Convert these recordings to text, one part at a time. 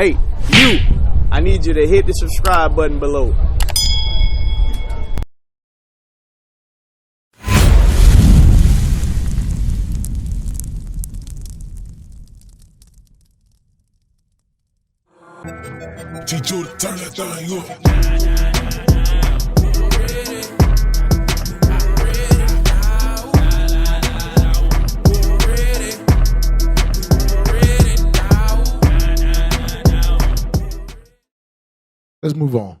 Hey, you, I need you to hit the subscribe button below. Teach you to turn that thing up. Let's move on.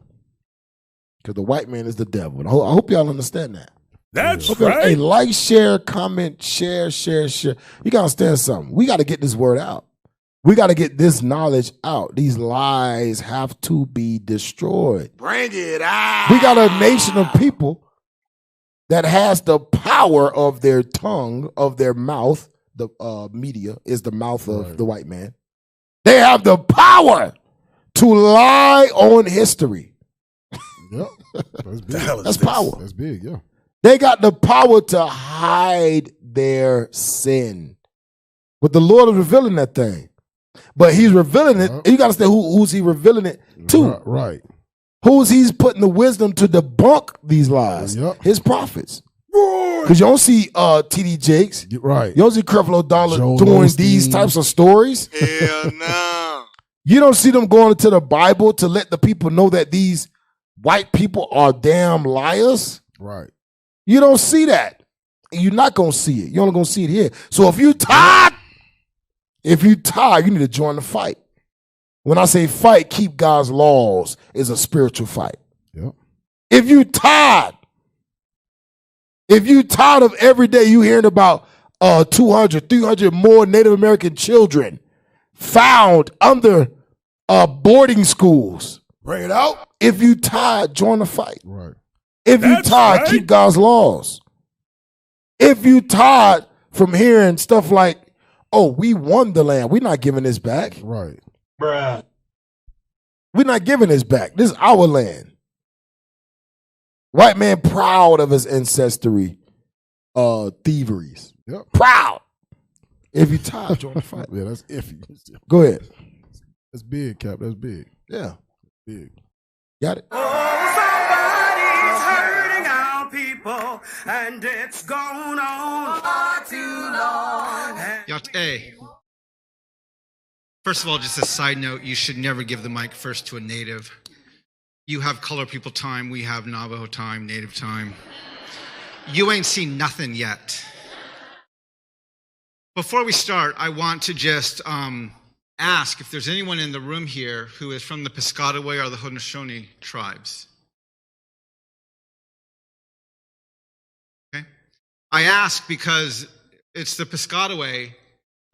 Because the white man is the devil. I hope y'all understand that. That's right. Hey, like, share, comment, share. You got to understand something. We got to get this word out. We got to get this knowledge out. These lies have to be destroyed. Bring it out. We got a nation of people that has the power of their tongue, of their mouth. The media is the mouth of the white man. They have the power to lie on history. Yep. That's big. That's power. That's big, yeah. They got the power to hide their sin. But the Lord is revealing that thing. But he's revealing it. You got to say who's he revealing it to. Right. Who's he's putting the wisdom to debunk these lies. Yep. His prophets. Because you don't see T.D. Jakes. Right. You don't see Creflo Dollar Joel doing Osteen. these types of stories. Hell no. You don't see them going into the Bible to let the people know that these white people are damn liars. Right. You don't see that. You're not going to see it. You're only going to see it here. So if you tired, you need to join the fight. When I say fight, keep God's laws is a spiritual fight. Yep. If you tired of every day you hearing about 200, 300 more Native American children found under boarding schools. Bring it out. If you tired, join the fight. Right. If you tired, keep God's laws. If you tired from hearing stuff like, oh, we won the land, we're not giving this back. Right. Bruh. We're not giving this back. This is our land. White man proud of his ancestry thieveries. Yep. Proud. If you tired, join the fight. Yeah, that's iffy. Go ahead. That's big, Cap. That's big. Yeah. Big. Got it? Somebody's hurting our people, and it's gone on far too long. Hey, first of all, just a side note, you should never give the mic first to a native. You have color people time, we have Navajo time, native time. You ain't seen nothing yet. Before we start, I want to just ask if there's anyone in the room here who is from the Piscataway or the Haudenosaunee tribes. Okay? I ask because it's the Piscataway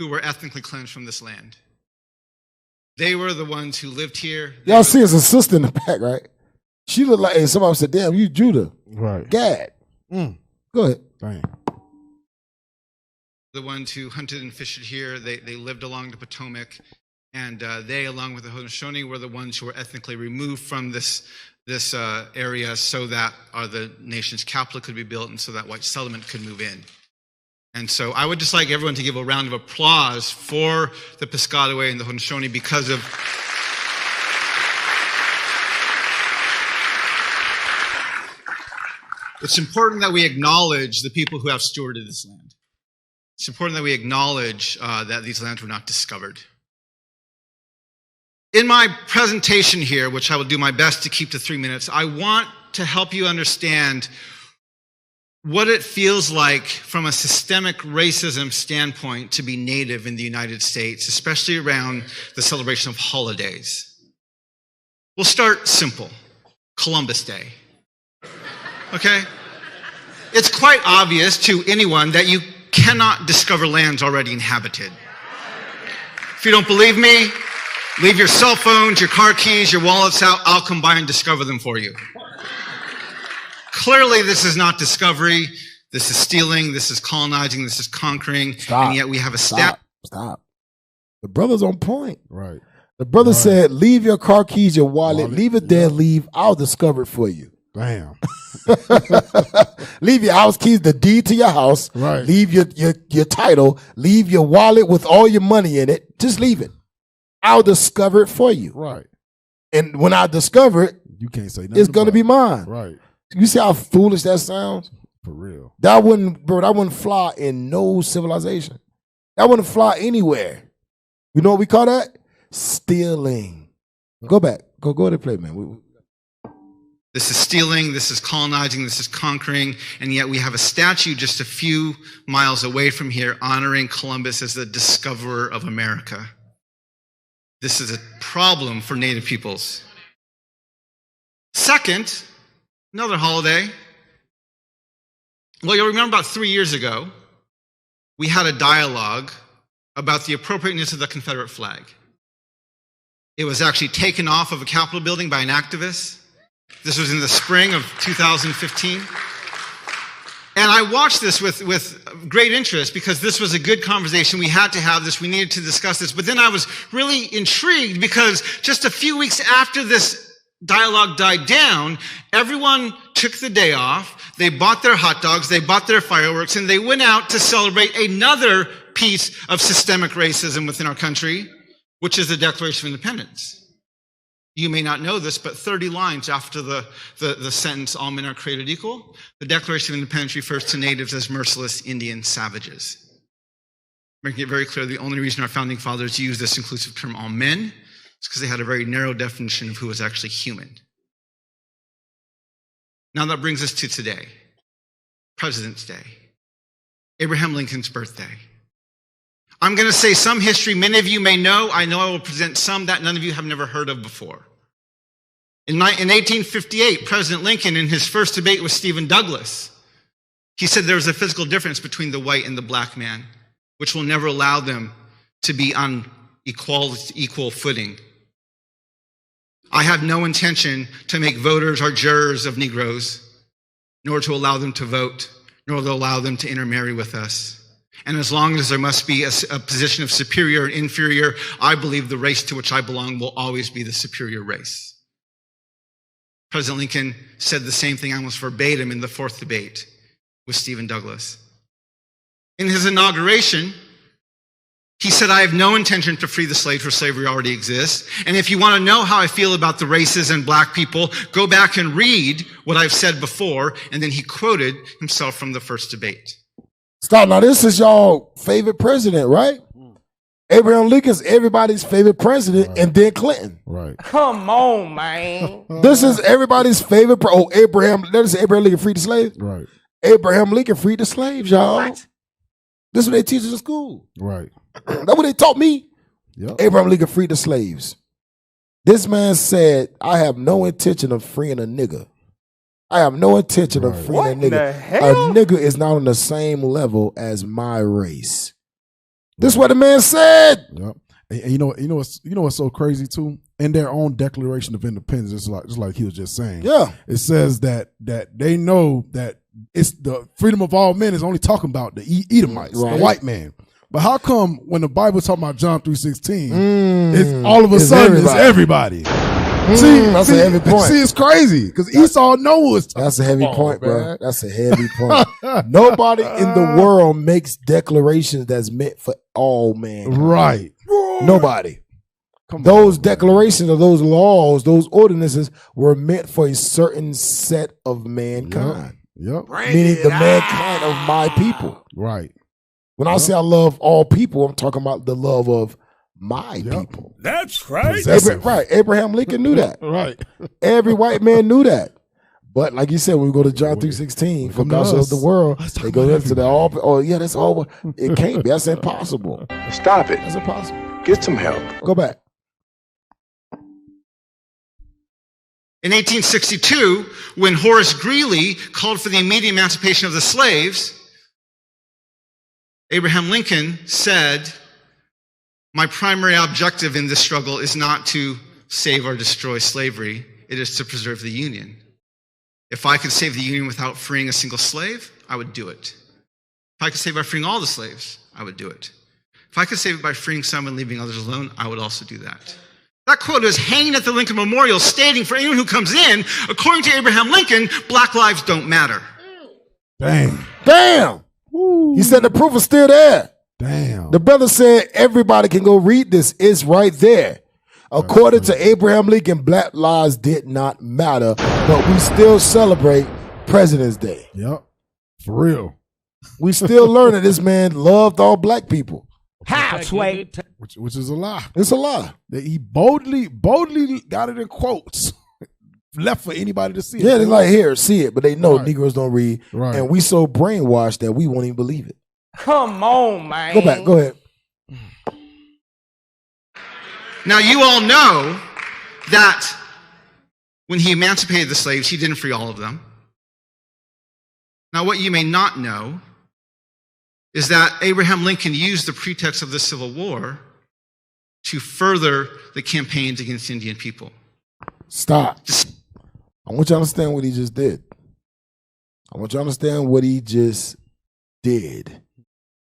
who were ethnically cleansed from this land. They were the ones who lived here. Y'all see his sister in the back, right? She looked like, hey, somebody said, damn, you Judah. Right. Gad. Go ahead. Dang. The ones who hunted and fished here, they lived along the Potomac, and they, along with the Haudenosaunee, were the ones who were ethnically removed from this area so that the nation's capital could be built and so that white settlement could move in. And so I would just like everyone to give a round of applause for the Piscataway and the Haudenosaunee because of it's important that we acknowledge the people who have stewarded this land. It's important that we acknowledge that these lands were not discovered. In my presentation here, which I will do my best to keep to 3 minutes, I want to help you understand what it feels like from a systemic racism standpoint to be Native in the United States, especially around the celebration of holidays. We'll start simple. Columbus Day. Okay? It's quite obvious to anyone that you cannot discover lands already inhabited. If you don't believe me, leave your cell phones, your car keys, your wallets out. I'll come by and discover them for you. Clearly, this is not discovery. This is stealing. This is colonizing. This is conquering. Stop. And yet we have a Stop. The brother's on point. Right. The brother said, leave your car keys, your wallet, leave it there, leave. I'll discover it for you. Damn. Leave your house keys, the deed to your house. Right. Leave your title. Leave your wallet with all your money in it. Just leave it. I'll discover it for you. Right. And when I discover it, You can't say nothing. it's going to be mine. Right. You see how foolish that sounds? For real. That wouldn't fly in no civilization. That wouldn't fly anywhere. You know what we call that? Stealing. Go back. Go ahead and play, man. This is stealing, this is colonizing, this is conquering, and yet we have a statue just a few miles away from here honoring Columbus as the discoverer of America. This is a problem for Native peoples. Second, another holiday. Well, you'll remember about 3 years ago, we had a dialogue about the appropriateness of the Confederate flag. It was actually taken off of a Capitol building by an activist. This was in the spring of 2015. And I watched this with great interest because this was a good conversation. We had to have this. We needed to discuss this. But then I was really intrigued because just a few weeks after this dialogue died down, everyone took the day off. They bought their hot dogs. They bought their fireworks. And they went out to celebrate another piece of systemic racism within our country, which is the Declaration of Independence. You may not know this, but 30 lines after the sentence, all men are created equal, the Declaration of Independence refers to natives as merciless Indian savages. Making it very clear, the only reason our founding fathers used this inclusive term, all men, is because they had a very narrow definition of who was actually human. Now that brings us to today, President's Day, Abraham Lincoln's birthday. I'm going to say some history many of you may know. I know I will present some that none of you have never heard of before. In 1858, President Lincoln, in his first debate with Stephen Douglas, he said there was a physical difference between the white and the black man, which will never allow them to be on equal footing. I have no intention to make voters or jurors of Negroes, nor to allow them to vote, nor to allow them to intermarry with us. And as long as there must be a position of superior and inferior, I believe the race to which I belong will always be the superior race. President Lincoln said the same thing almost verbatim in the fourth debate with Stephen Douglas. In his inauguration, he said, I have no intention to free the slaves where slavery already exists. And if you want to know how I feel about the races and black people, go back and read what I've said before. And then he quoted himself from the first debate. Stop. Now, this is y'all favorite president, right? Abraham Lincoln's everybody's favorite president, right. And then Clinton. Right. Come on, man. This is everybody's favorite. Abraham. Let us say Abraham Lincoln freed the slaves. Right. Abraham Lincoln freed the slaves, y'all. What? This is what they teach us in school. Right. That's what they taught me. Yep. Abraham Lincoln freed the slaves. This man said, I have no intention of freeing a nigger. I have no intention of freeing What a in nigger. the hell? A nigger is not on the same level as my race. This is what the man said. Yep. And you know what's so crazy too? In their own Declaration of Independence, just like he was just saying. Yeah. It says that they know that it's the freedom of all men is only talking about the Edomites, right. The white man. But how come when the Bible's talking about John 3:16, it's all of a sudden it's everybody? See, that's a heavy point. See, it's crazy because Esau knows. That's a heavy point, bro. That's a heavy point. Nobody in the world makes declarations that's meant for all men. Right. Nobody. Those declarations or those laws, those ordinances were meant for a certain set of mankind. Yep. Meaning the mankind of my people. Right. When I say I love all people, I'm talking about the love of my people. That's right. Right. Abraham Lincoln knew that. Right. Every white man knew that. But like you said, when we go to John 3:16, for God so loved the world, they go into the all. Oh yeah, that's all. It can't be. That's impossible. Stop it. That's impossible. Get some help. Go back. In 1862, when Horace Greeley called for the immediate emancipation of the slaves, Abraham Lincoln said, my primary objective in this struggle is not to save or destroy slavery. It is to preserve the Union. If I could save the Union without freeing a single slave, I would do it. If I could save it by freeing all the slaves, I would do it. If I could save it by freeing some and leaving others alone, I would also do that. That quote is hanging at the Lincoln Memorial stating for anyone who comes in, according to Abraham Lincoln, black lives don't matter. Dang. Damn. Woo. He said the proof is still there. Damn. The brother said everybody can go read this. It's right there. According to Abraham Lincoln, black lives did not matter, but we still celebrate President's Day. Yep. For real. We still learning this man loved all black people. How, Sway? Which is a lie. It's a lie. That he boldly got it in quotes. Left for anybody to see it. Yeah, they're like, here, see it. But they know Right. Negroes don't read. Right. And we so brainwashed that we won't even believe it. Come on, man. Go back. Go ahead. Now, you all know that when he emancipated the slaves, he didn't free all of them. Now, what you may not know is that Abraham Lincoln used the pretext of the Civil War to further the campaigns against Indian people. Stop. I want you to understand what he just did. I want you to understand what he just did.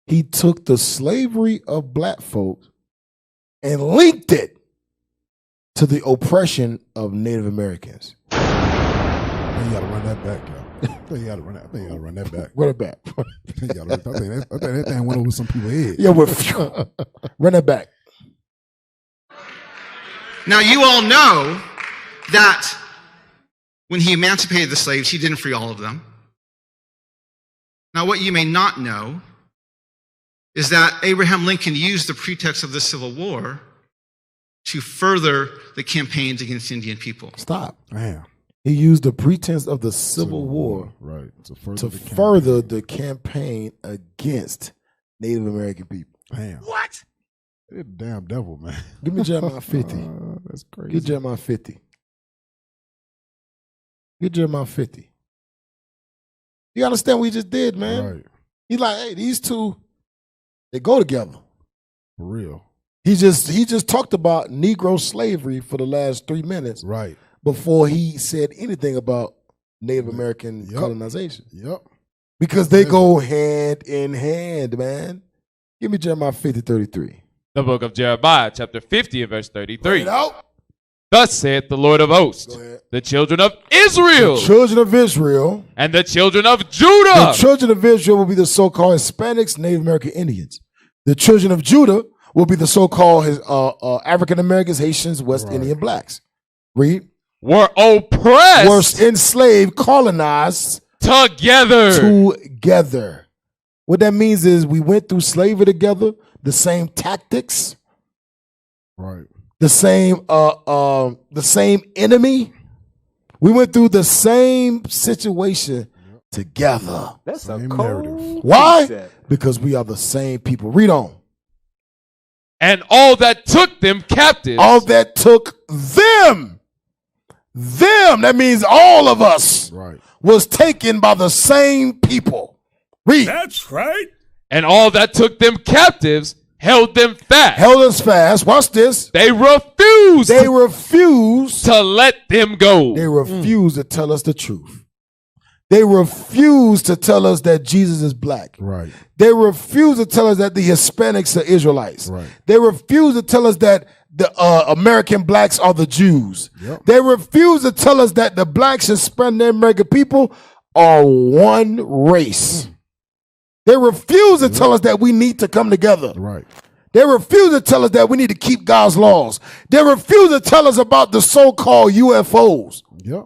He took the slavery of black folks and linked it to the oppression of Native Americans. You gotta run that back, yo. I think you gotta run that back. Run it back. I think that thing went over some people's head. Yeah, run it back. Now, you all know that when he emancipated the slaves, he didn't free all of them. Now, what you may not know is that Abraham Lincoln used the pretext of the Civil War to further the campaigns against Indian people. Stop. Damn. He used the pretense of the Civil War right, to further the campaign against Native American people. Damn. What? You're a damn devil, man. Give me Jeremiah 50. That's crazy. Get Jeremiah 50. Get Jeremiah 50. You understand what he just did, man? Right. He's like, hey, these two, they go together. For real. He just talked about Negro slavery for the last 3 minutes. Right. Before he said anything about Native American colonization. Yep. Because they go hand in hand, man. Give me Jeremiah 50:33. The book of Jeremiah, chapter 50, and verse 33. Bring it out. Thus saith the Lord of hosts, the children of Israel, The children of Israel. and the children of Judah. The children of Israel will be the so-called Hispanics, Native American Indians. The children of Judah will be the so-called African Americans, Haitians, West Indian blacks. Read. Were oppressed. Were enslaved, colonized together. What that means is we went through slavery together, the same tactics, right? The same enemy. We went through the same situation together. That's a cold. Why? Because we are the same people. Read on. And all that took them captives. All that took them. That means all of us. Right. Was taken by the same people. Read. That's right. And all that took them captives held them fast. Held us fast. Watch this. They refused. They refused to let them go. They refused to tell us the truth. They refused to tell us that Jesus is black. Right. They refused to tell us that the Hispanics are Israelites. Right. They refused to tell us that the American blacks are the Jews. Yep. They refuse to tell us that the blacks and Hispanic American people are one race. They refuse to tell us that we need to come together. Right. They refuse to tell us that we need to keep God's laws. They refuse to tell us about the so-called UFOs. Yep.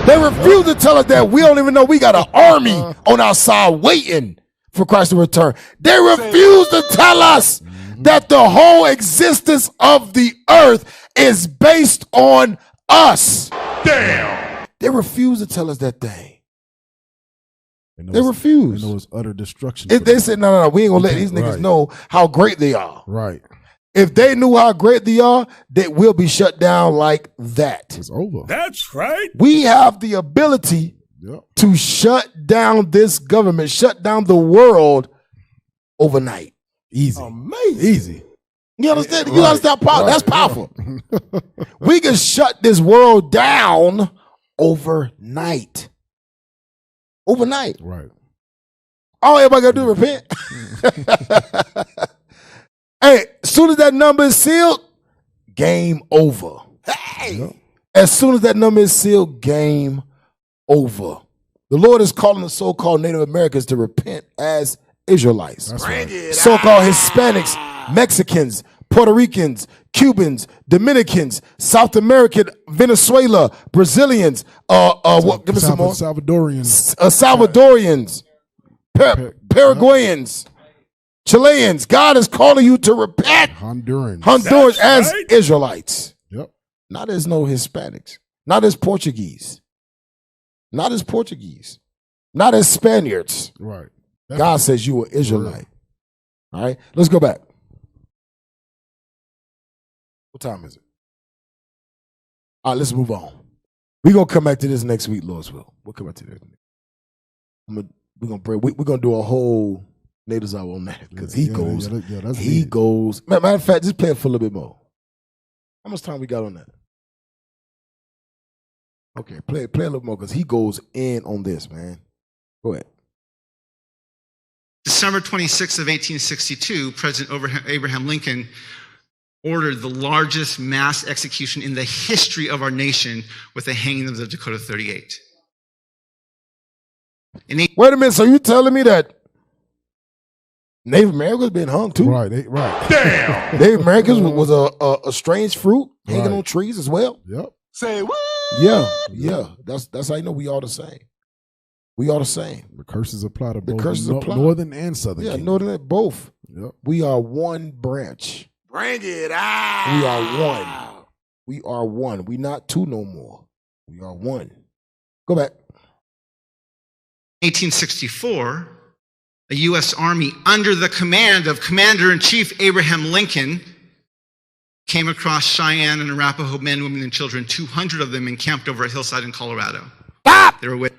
They refuse to tell us that we don't even know we got an army on our side waiting for Christ to return. They refuse to tell us that the whole existence of the earth is based on us. Damn. They refuse to tell us that thing. They refuse. They know it's utter destruction. They said, no, we ain't gonna let these niggas know how great they are. Right. If they knew how great they are, they will be shut down like that. It's over. That's right. We have the ability to shut down this government, shut down the world overnight. Easy. Amazing. Easy. You understand? You understand? That's powerful. We can shut this world down overnight. Overnight. Right. All everybody got to do is repent. Hey, as soon as that number is sealed, game over. Hey. Yep. As soon as that number is sealed, game over. The Lord is calling the so-called Native Americans to repent as Israelites. Right. So-called Hispanics, Mexicans, Puerto Ricans, Cubans, Dominicans, South American, Venezuela, Brazilians, give me some more. Salvadorians. Salvadorians, Paraguayans, Chileans. God is calling you to repent. Hondurans as Israelites. Yep. Not as no Hispanics. Not as Portuguese. Not as Portuguese. Not as Spaniards. Right. God says you are Israelite. All right. Let's go back. What time is it? All right, let's move on. We're going to come back to this next week, Lord's will. We'll come back to this. We're going to do a whole Natives Hour on that because he goes. Matter of fact, just play it for a little bit more. How much time we got on that? Okay, play a little more because he goes in on this, man. Go ahead. December 26th of 1862, President Abraham Lincoln ordered the largest mass execution in the history of our nation with the hanging of the Dakota 38. Wait a minute, so you telling me that Native Americans been hung too? Right. Damn! Native Americans was a strange fruit hanging on trees as well? Yep. Say what? Yeah. That's how you know we all the same. We are the same. The curses apply to both apply. northern and southern. Yeah, kingdom. northern and both. Yep. We are one branch. Bring it out. We are one. We are one. We not two no more. We are one. Go back. 1864, a U.S. Army under the command of Commander-in-Chief Abraham Lincoln came across Cheyenne and Arapaho men, women, and children, 200 of them encamped over a hillside in Colorado. Stop! They were waiting.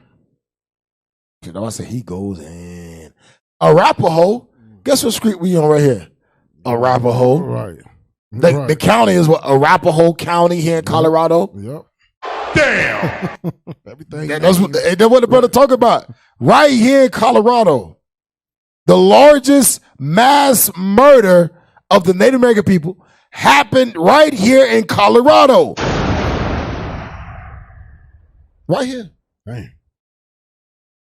You know, I said he goes in. Arapaho, guess what street we on right here? Arapaho. Right. The county is what? Arapaho County here in Colorado. Yep. Damn. Everything. That's what the brother talk about. Right here in Colorado. The largest mass murder of the Native American people happened right here in Colorado. Right here. Dang.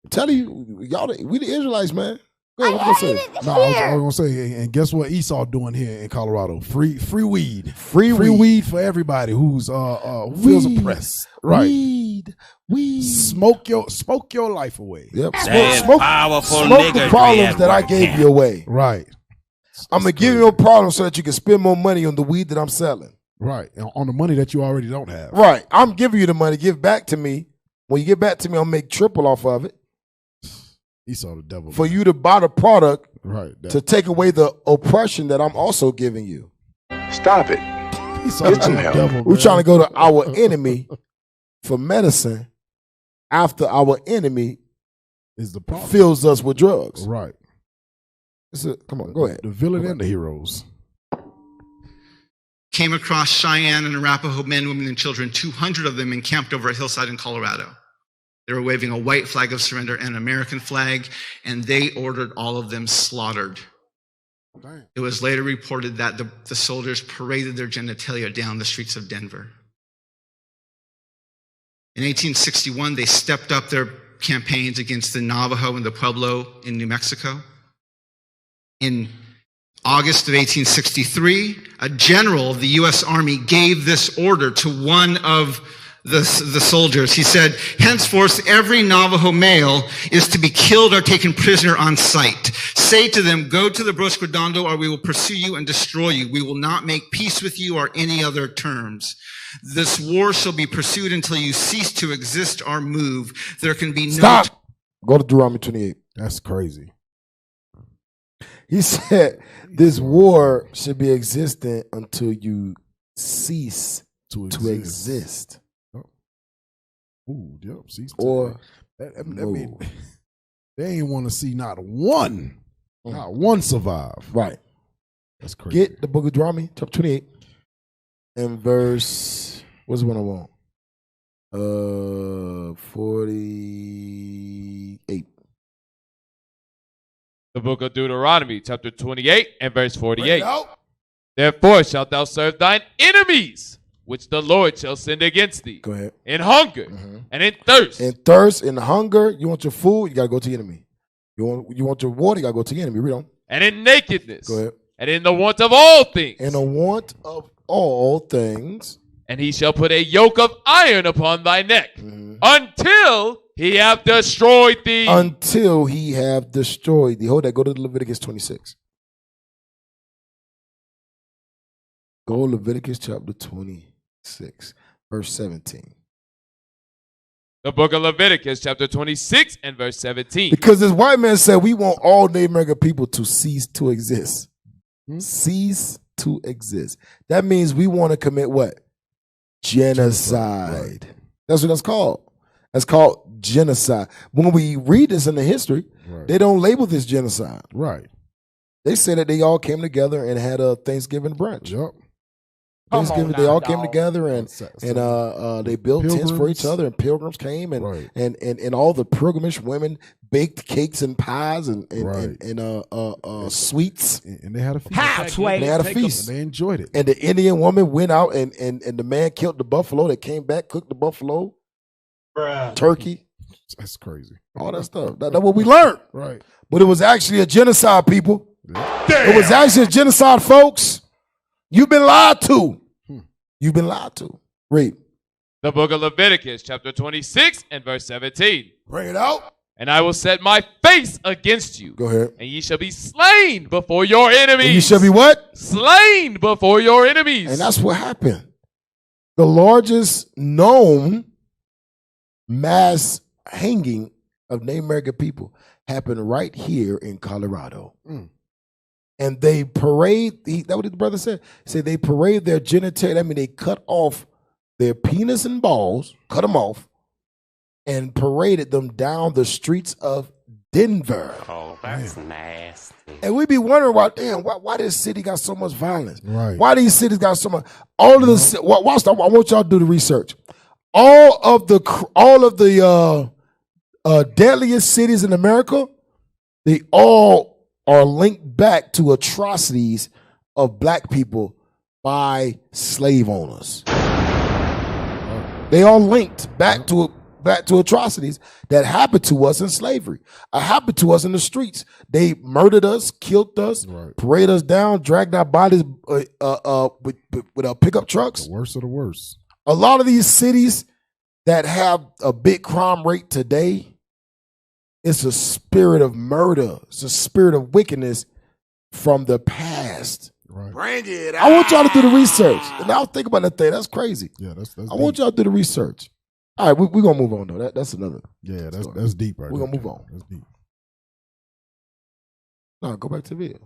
I'm telling you, y'all, we the Israelites, man. Go ahead, what you gonna say? No, I was gonna say, and guess what Esau doing here in Colorado? Free weed. Free weed for everybody who's who feels oppressed. Right. Weed. Smoke your life away. Yep. Smoke the problems that I gave you away. Right. I'm gonna give you a problem so that you can spend more money on the weed that I'm selling. Right. And on the money that you already don't have. Right. I'm giving you the money. Give back to me. When you get back to me, I'll make triple off of it. Esau the devil. For you to buy the product, right, to take away the oppression that I'm also giving you. Stop it. Esau get some help. Devil, we're trying to go to our enemy for medicine after our enemy is the problem. Fills us with drugs. Right. Come on, go ahead. The villain and the heroes. Came across Cheyenne and Arapaho men, women, and children, 200 of them encamped over a hillside in Colorado. They were waving a white flag of surrender and an American flag, and they ordered all of them slaughtered. Dang. It was later reported that the soldiers paraded their genitalia down the streets of Denver. In 1861, they stepped up their campaigns against the Navajo and the Pueblo in New Mexico. In August of 1863, a general of the U.S. Army gave this order to one of the soldiers. He said, henceforth, every Navajo male is to be killed or taken prisoner on sight. Say to them, go to the Bosque Redondo or we will pursue you and destroy you. We will not make peace with you or any other terms. This war shall be pursued until you cease to exist or move. There can be no... Stop! Go to Deuteronomy 28. That's crazy. He said, this war should be existent until you cease to exist. Ooh, yep. See, or I mean, they ain't want to see not one survive. Right. That's crazy. Get the book of Deuteronomy, chapter 28, and verse, what's the one I want? 48. The book of Deuteronomy, chapter 28, and verse 48. Therefore shalt thou serve thine enemies, which the Lord shall send against thee. Go ahead. In hunger and in thirst. In thirst, in hunger, you want your food, you got to go to the enemy. You want your reward, you got to go to the enemy. Read on. And in nakedness. Go ahead. And in the want of all things. In the want of all things. And he shall put a yoke of iron upon thy neck until he have destroyed thee. Until he have destroyed thee. Hold that. Go to Leviticus 26. Go Leviticus chapter 26, verse 17. The book of Leviticus, chapter 26 and verse 17. Because this white man said we want all Native American people to cease to exist. Cease to exist. That means we want to commit what? Genocide. Right. That's what that's called. That's called genocide. When we read this in the history, they don't label this genocide. Right. They say that they all came together and had a Thanksgiving brunch. Yep. Thanksgiving, they all came together and they built tents for each other, and pilgrims came and all the pilgrimage women baked cakes and pies and sweets. And they had a feast. They had a feast. And they enjoyed it. And the Indian woman went out and the man killed the buffalo. They came back, cooked the buffalo, turkey. That's crazy. All that stuff. That's what we learned. Right. But it was actually a genocide, people. Damn. It was actually a genocide, folks. You've been lied to. You've been lied to. Read. The book of Leviticus, chapter 26 and verse 17. Bring it out. And I will set my face against you. Go ahead. And ye shall be slain before your enemies. And you shall be what? Slain before your enemies. And that's what happened. The largest known mass hanging of Native American people happened right here in Colorado. And they parade, that's what the brother said. He said they parade their genitalia. I mean, they cut off their penis and balls, cut them off, and paraded them down the streets of Denver. Oh, that's nasty. And we be wondering why this city got so much violence? Right. Why these cities got so much? All of the watch. I want y'all to do the research. All of the deadliest cities in America, they all are linked back to atrocities of black people by slave owners. They all linked back to atrocities that happened to us in slavery. Happened to us in the streets. They murdered us, killed us, paraded us down, dragged our bodies with pickup trucks. The worst of the worst. A lot of these cities that have a big crime rate today, it's a spirit of murder. It's a spirit of wickedness from the past. Right. Bring it I want y'all to do the research. And I'll think about that thing. That's crazy. Yeah, that's I want y'all to do the research. All right, we're going to move on, though. That's another. Yeah, that's deep right We're there. going to move on. That's deep. No, go back to the video.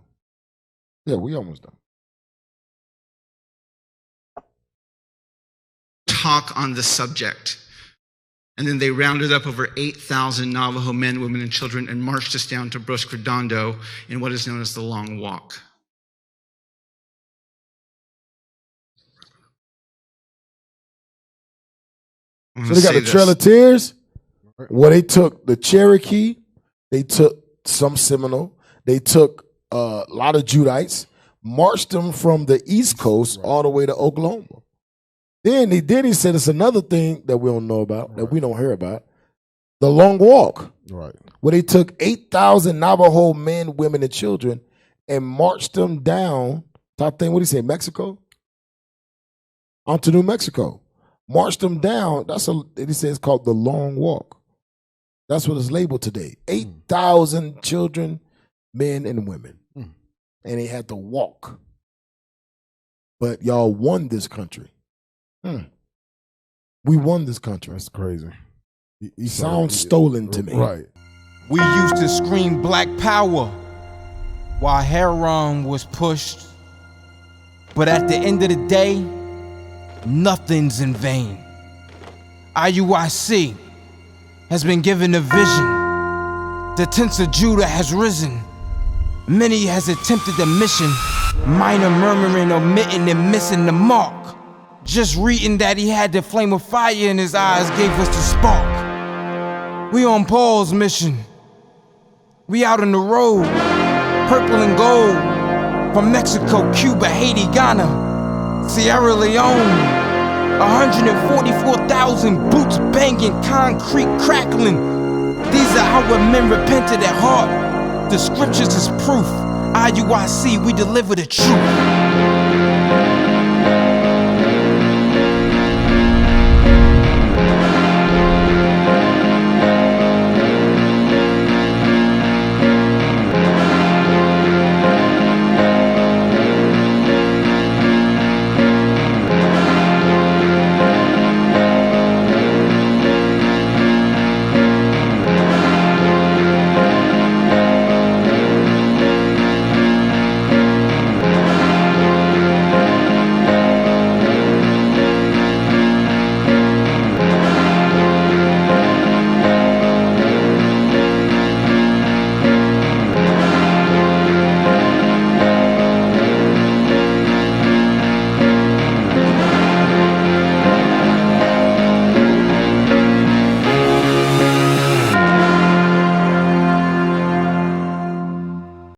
Yeah, we almost done. Talk on the subject. And then they rounded up over 8,000 Navajo men, women, and children and marched us down to Brusque Redondo in what is known as the Long Walk. So they got the Trail of Tears, where they took the Cherokee, they took some Seminole, they took a lot of Judites, marched them from the East Coast all the way to Oklahoma. Then he said it's another thing that we don't know about, that we don't hear about, the Long Walk, where they took 8,000 Navajo men, women, and children and marched them down, top thing, what did he say, Mexico? Onto New Mexico. Marched them down. He says it's called the Long Walk. That's what it's labeled today. 8,000 children, men, and women. And they had to walk. But y'all won this country. We won this country. That's crazy. He sounds stolen to me. Right. We used to scream black power while heroin was pushed. But at the end of the day, nothing's in vain. IUIC has been given a vision. The tents of Judah has risen. Many has attempted the mission, minor murmuring, omitting, and missing the mark. Just reading that he had the flame of fire in his eyes gave us the spark. We on Paul's mission. We out on the road, purple and gold, from Mexico, Cuba, Haiti, Ghana, Sierra Leone. 144,000 boots banging, concrete crackling. These are our men repented at heart. The scriptures is proof. IUIC, we deliver the truth.